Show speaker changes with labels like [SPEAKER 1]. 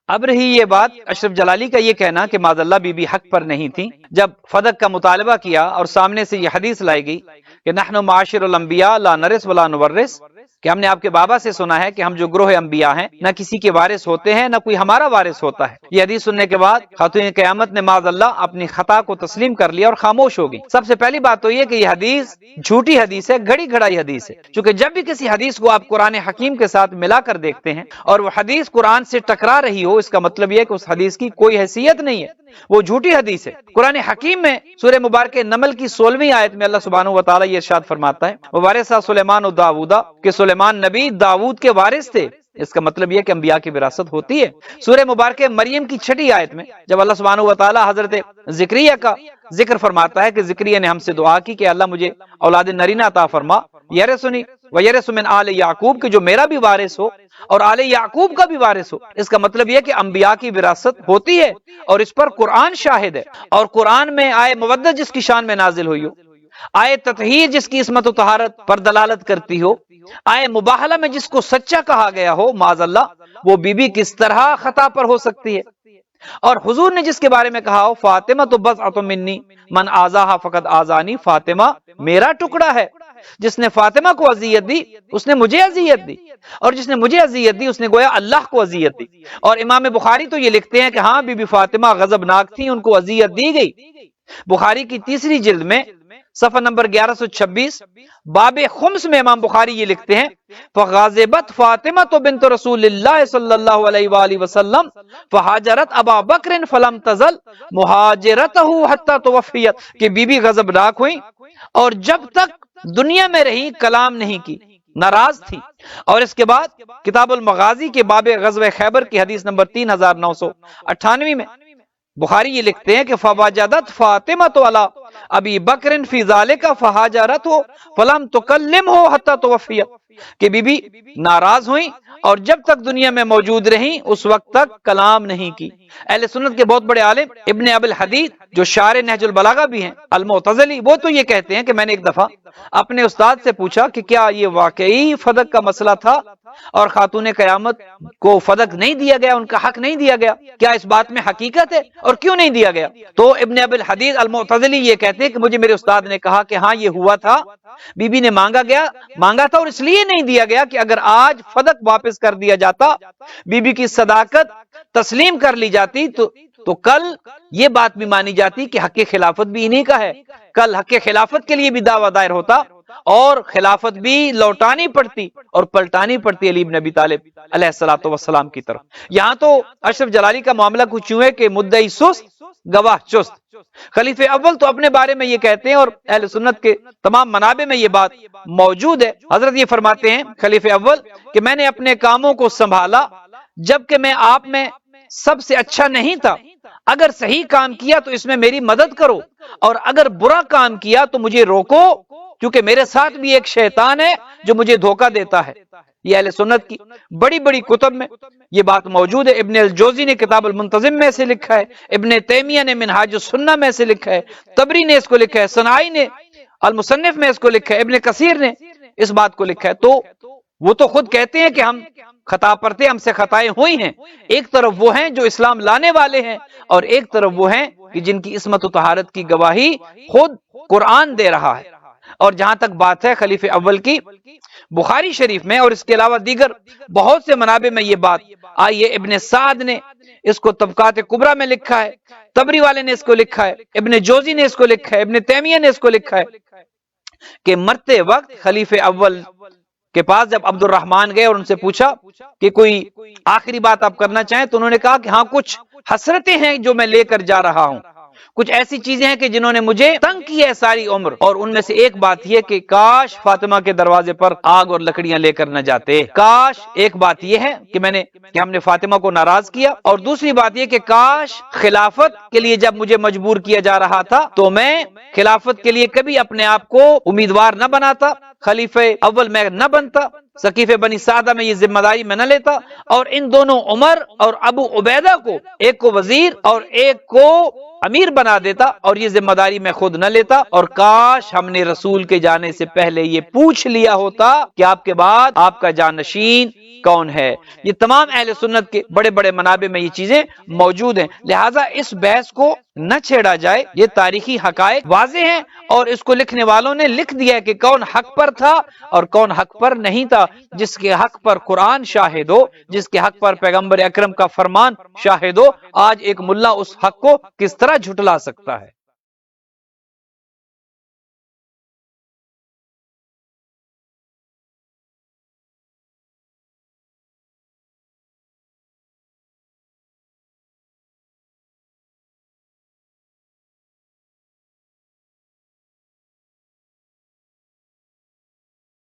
[SPEAKER 1] اب رہی یہ بات اشرف جلالی کا یہ کہنا کہ معاذ اللہ بی بی حق پر نہیں تھی، جب فدق کا مطالبہ کیا اور سامنے سے یہ حدیث لائی گئی کہ نحن معاشر الانبیاء لا نرث ولا نورث، کہ ہم نے آپ کے بابا سے سنا ہے کہ ہم جو گروہ انبیاء ہیں نہ کسی کے وارث ہوتے ہیں نہ کوئی ہمارا وارث ہوتا ہے، یہ حدیث سننے کے بعد خاتون قیامت نے معاذ اللہ اپنی خطا کو تسلیم کر لیا اور خاموش ہو گئی۔ سب سے پہلی بات تو یہ کہ یہ حدیث جھوٹی حدیث ہے، گھڑی گھڑائی حدیث ہے، چونکہ جب بھی کسی حدیث کو آپ قرآن حکیم کے ساتھ ملا کر دیکھتے ہیں اور وہ حدیث قرآن سے ٹکرا رہی ہو، اس کا مطلب یہ کہ اس حدیث کی کوئی حیثیت نہیں ہے، وہ جھوٹی حدیث ہے۔ قرآن حکیم میں سورہ مبارکہ نمل کی 16ویں آیت میں اللہ سبحانہ و تعالیٰ یہ ارشاد فرماتا ہے وَوَارِثَ سلیمان و داؤدا، کہ سلیمان نبی داؤد کے وارث تھے، اس کا مطلب یہ کہ انبیاء کی وراثت ہوتی ہے۔ سورہ مبارکہ مریم کی 6 آیت میں جب اللہ سبحانہ و تعالیٰ حضرت زکریا کا ذکر فرماتا ہے کہ زکریا نے ہم سے دعا کی کہ اللہ مجھے اولاد نرینہ عطا فرما، یرثنی ویرث من آل یعقوب، کہ جو میرا بھی وارث ہو اور آل یعقوب کا بھی وارث ہو، اس کا مطلب یہ کہ انبیاء کی وراثت ہوتی ہے اور اس پر قرآن شاہد ہے۔ اور قرآن میں آئے مودت جس کی شان میں نازل ہوئی ہو، آئے تطہیر جس کی عصمت و طہارت پر دلالت کرتی ہو، آئے مباہلہ میں جس کو سچا کہا گیا ہو، معاذ اللہ وہ بی بی کس طرح خطا پر ہو سکتی ہے؟ اور حضور نے جس کے بارے میں کہا ہو فاطمہ تو بضعۃ منی من آذاہا فقد آذانی، فاطمہ میرا ٹکڑا ہے، جس نے فاطمہ کو اذیت دی اس نے مجھے اذیت دی، اور جس نے مجھے اذیت دی اس نے گویا اللہ کو اذیت دی۔ اور امام بخاری تو یہ لکھتے ہیں کہ ہاں بی بی فاطمہ غضبناک تھی، ان کو اذیت دی گئی۔ بخاری کی 3 جلد میں صفحہ نمبر 1126 باب خمس میں امام بخاری یہ لکھتے ہیں فغاضبت فاطمہ بنت رسول اللہ صلی اللہ علیہ وآلہ وسلم فہاجرت ابا بکر فلم تزل مہاجرتہ حتی توفیت، کہ بی بی غضبناک ہوئی اور جب تک دنیا میں رہی کلام نہیں کی، ناراض تھی۔ اور اس کے بعد کتاب المغازی کے باب غزوہ خیبر کی حدیث نمبر 3998 میں بخاری یہ لکھتے ہیں کہ فواجدت فاطمہ علی ابی بکر فی ذالک فہاجرتہ فلم تکلمہ حتی توفیت، کہ بی بی ناراض ہوئیں اور جب تک دنیا میں موجود رہیں اس وقت تک کلام نہیں کی۔ اہل سنت کے بہت بڑے عالم ابن ابی الحدید جو شارح نہج البلاغہ بھی ہیں المعتزلی، وہ تو یہ کہتے ہیں کہ میں نے ایک دفعہ اپنے استاد سے پوچھا کہ کیا یہ واقعی فدق کا مسئلہ تھا اور خاتون قیامت کو فدق نہیں دیا گیا، ان کا حق نہیں دیا گیا، کیا اس بات میں حقیقت ہے اور کیوں نہیں دیا گیا؟ تو ابن ابی الحدید المعتزلی یہ کہتے ہیں کہ مجھے میرے استاد نے کہا کہ ہاں یہ ہوا تھا، بی بی نے مانگا تھا اور اس لیے نہیں دیا گیا کہ اگر آج فدق واپس کر دیا جاتا، بی بی کی صداقت تسلیم کر لی جاتی تو کل یہ بات بھی مانی جاتی کہ حق خلافت بھی انہی کا ہے، کل حق خلافت کے لیے بھی دعویٰ دائر ہوتا اور خلافت بھی لوٹانی پڑتی اور پلٹانی پڑتی علی بن ابی طالب علیہ الصلوۃ والسلام کی طرف۔ یہاں تو اشرف جلالی کا معاملہ کچھ یوں ہے کہ مدعی سست گواہ چست۔ خلیفہ اول تو اپنے بارے میں یہ کہتے ہیں اور اہل سنت کے تمام منابع میں یہ بات موجود ہے، حضرت یہ فرماتے ہیں خلیفہ اول کہ میں نے اپنے کاموں کو سنبھالا جبکہ میں آپ میں سب سے اچھا نہیں تھا، اگر صحیح کام کیا تو اس میں میری مدد کرو اور اگر برا کام کیا تو مجھے روکو، کیونکہ میرے ساتھ بھی ایک شیطان ہے جو مجھے دھوکہ دیتا ہے۔ یہ اہل سنت کی بڑی بڑی کتب میں یہ بات موجود ہے۔ ابن الجوزی نے کتاب المنتظم میں سے لکھا ہے، ابن تیمیہ نے منہاج السنہ میں سے لکھا ہے، طبری نے اس کو لکھا ہے، صنعانی نے المصنف میں اس کو لکھا ہے، ابن کثیر نے اس بات کو لکھا ہے۔ تو وہ تو خود کہتے ہیں کہ ہم خطا پر تھے، ہم سے خطائیں ہوئی ہیں۔ ایک طرف وہ ہیں جو اسلام لانے والے ہیں اور ایک طرف وہ ہیں کہ جن کی عصمت و طہارت کی گواہی خود قرآن دے رہا ہے۔ اور جہاں تک بات ہے خلیفہ اول کی، بخاری شریف میں اور اس کے علاوہ دیگر بہت سے منابع میں یہ بات آئی ہے۔ ابن سعد نے اس کو طبقات کبریٰ میں لکھا ہے، طبری والے نے اس کو لکھا ہے، ابن جوزی نے اس کو لکھا ہے، ابن تیمیہ نے اس کو لکھا ہے کہ مرتے وقت خلیفہ اول کے پاس جب عبد الرحمن گئے اور ان سے پوچھا کہ کوئی آخری بات آپ کرنا چاہیں، تو انہوں نے کہا کہ ہاں کچھ حسرتیں ہیں جو میں لے کر جا رہا ہوں، کچھ ایسی چیزیں ہیں کہ جنہوں نے مجھے تنگ کیا ہے ساری عمر، اور ان میں سے ایک بات یہ کہ کاش فاطمہ کے دروازے پر آگ اور لکڑیاں لے کر نہ جاتے، کاش۔ ایک بات یہ ہے کہ ہم نے فاطمہ کو ناراض کیا، اور دوسری بات یہ کہ کاش خلافت کے لیے جب مجھے مجبور کیا جا رہا تھا تو میں خلافت کے لیے کبھی اپنے آپ کو امیدوار نہ بناتا، خلیفہ اول میں نہ بنتا، سقیفہ بنی سعدہ میں یہ ذمہ داری میں نہ لیتا، اور ان دونوں عمر اور ابو عبیدہ کو، ایک کو وزیر اور ایک کو امیر بنا دیتا، اور یہ ذمہ داری میں خود نہ لیتا۔ اور کاش ہم نے رسول کے جانے سے پہلے یہ پوچھ لیا ہوتا کہ آپ کے بعد آپ کا جانشین کون ہے۔ یہ تمام اہل سنت کے بڑے بڑے منابع میں یہ چیزیں موجود ہیں، لہٰذا اس بحث کو نہ چھیڑا جائے۔ یہ تاریخی حقائق واضح ہیں اور اس کو لکھنے والوں نے لکھ دیا ہے کہ کون حق پر تھا اور کون حق پر نہیں تھا۔ جس کے حق پر قرآن شاہد ہو، جس کے حق پر پیغمبر اکرم کا فرمان شاہد ہو، آج ایک ملا اس حق کو کس طرح جھٹلا سکتا ہے؟